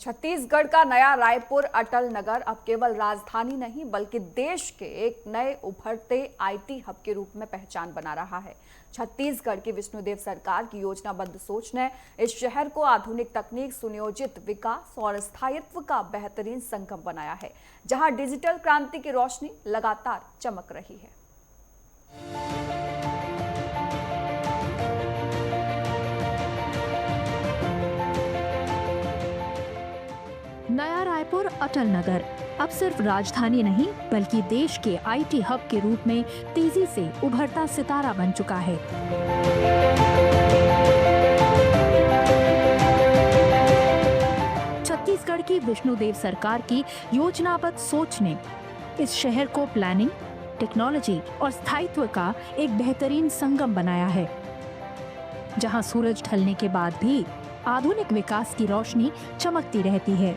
छत्तीसगढ़ का नया रायपुर अटल नगर अब केवल राजधानी नहीं बल्कि देश के एक नए उभरते आईटी हब के रूप में पहचान बना रहा है। छत्तीसगढ़ की विष्णुदेव सरकार की योजनाबद्ध सोच ने इस शहर को आधुनिक तकनीक, सुनियोजित विकास और स्थायित्व का बेहतरीन संगम बनाया है, जहां डिजिटल क्रांति की रोशनी लगातार चमक रही है। नया रायपुर अटल नगर अब सिर्फ राजधानी नहीं बल्कि देश के आईटी हब के रूप में तेजी से उभरता सितारा बन चुका है। छत्तीसगढ़ की विष्णुदेव सरकार की योजनाबद्ध सोच ने इस शहर को प्लानिंग, टेक्नोलॉजी और स्थायित्व का एक बेहतरीन संगम बनाया है, जहां सूरज ढलने के बाद भी आधुनिक विकास की रोशनी चमकती रहती है।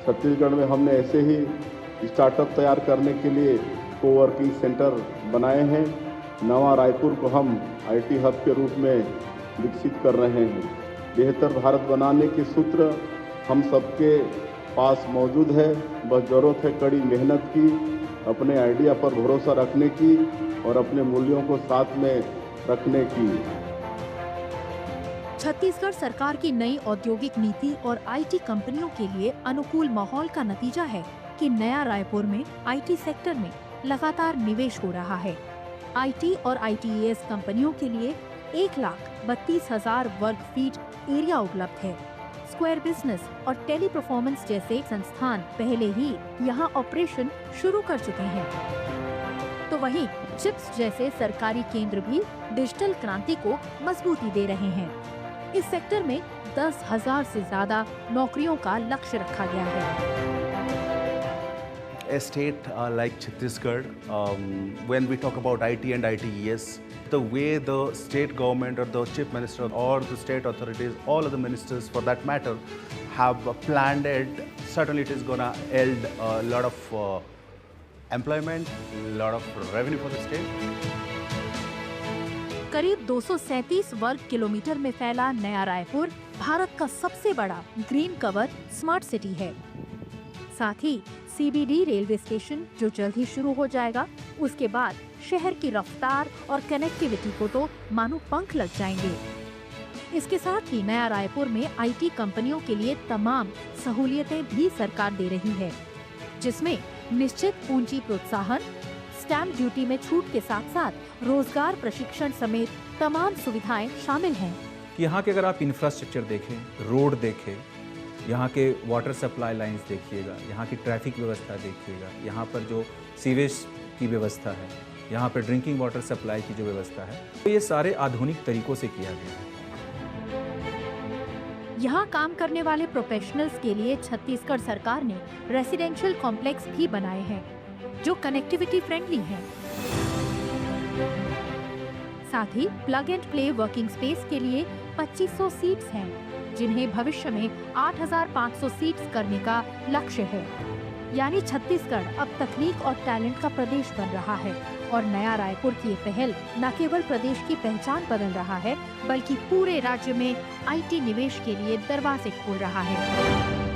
छत्तीसगढ़ में हमने ऐसे ही स्टार्टअप तैयार करने के लिए कोवर्किंग सेंटर बनाए हैं। नवा रायपुर को हम आईटी हब के रूप में विकसित कर रहे हैं। बेहतर भारत बनाने के सूत्र हम सबके पास मौजूद है। बस जरूरत है कड़ी मेहनत की, अपने आइडिया पर भरोसा रखने की और अपने मूल्यों को साथ में रखने की। छत्तीसगढ़ सरकार की नई औद्योगिक नीति और आईटी कंपनियों के लिए अनुकूल माहौल का नतीजा है कि नया रायपुर में आईटी सेक्टर में लगातार निवेश हो रहा है। आईटी और आईटीईएस कंपनियों के लिए 1,32,000 वर्ग फीट एरिया उपलब्ध है। स्क्वायर बिजनेस और टेली परफॉर्मेंस जैसे संस्थान पहले ही यहाँ ऑपरेशन शुरू कर चुके हैं, तो वहीं चिप्स जैसे सरकारी केंद्र भी डिजिटल क्रांति को मजबूती दे रहे हैं। इस सेक्टर में 10,000 से ज्यादा नौकरियों का लक्ष्य रखा गया है। A state like Chhattisgarh, when we talk about IT and ITES, the way the state government or the chief minister or the state authorities, all of the ministers for that matter, have planned it, certainly it is going to yield a lot of employment, a lot of revenue for the state. करीब 237 वर्ग kilometre में फैला नया रायपुर भारत का सबसे बड़ा green cover smart city है। साथ ही सीबीडी रेलवे स्टेशन जो जल्द ही शुरू हो जाएगा, उसके बाद शहर की रफ्तार और कनेक्टिविटी को तो मानो पंख लग जाएंगे। इसके साथ ही नया रायपुर में आईटी कंपनियों के लिए तमाम सहूलियतें भी सरकार दे रही है, जिसमें निश्चित पूंजी प्रोत्साहन, स्टैम्प ड्यूटी में छूट के साथ साथ रोजगार प्रशिक्षण समेत तमाम सुविधाएं शामिल हैं। यहाँ के अगर आप इंफ्रास्ट्रक्चर देखें, रोड देखें, यहाँ के वाटर सप्लाई लाइंस देखिएगा, यहाँ की ट्रैफिक व्यवस्था देखिएगा, यहाँ पर जो सीवेज की व्यवस्था है, यहाँ पर ड्रिंकिंग वाटर सप्लाई की जो व्यवस्था है, तो ये सारे आधुनिक तरीकों से किया गया है। यहाँ काम करने वाले प्रोफेशनल्स के लिए छत्तीसगढ़ सरकार ने रेसिडेंशियल कॉम्प्लेक्स भी बनाए हैं, जो कनेक्टिविटी फ्रेंडली हैं। साथ ही plug and play working space के लिए 2500 सीट्स हैं, जिन्हें भविष्य में 8,500 सीट्स करने का लक्ष्य है। यानी छत्तीसगढ़ अब तकनीक और टैलेंट का प्रदेश बन रहा है और नया रायपुर की ये पहल न केवल प्रदेश की पहचान बदल रहा है बल्कि पूरे राज्य में आईटी निवेश के लिए दरवाजे खोल रहा है।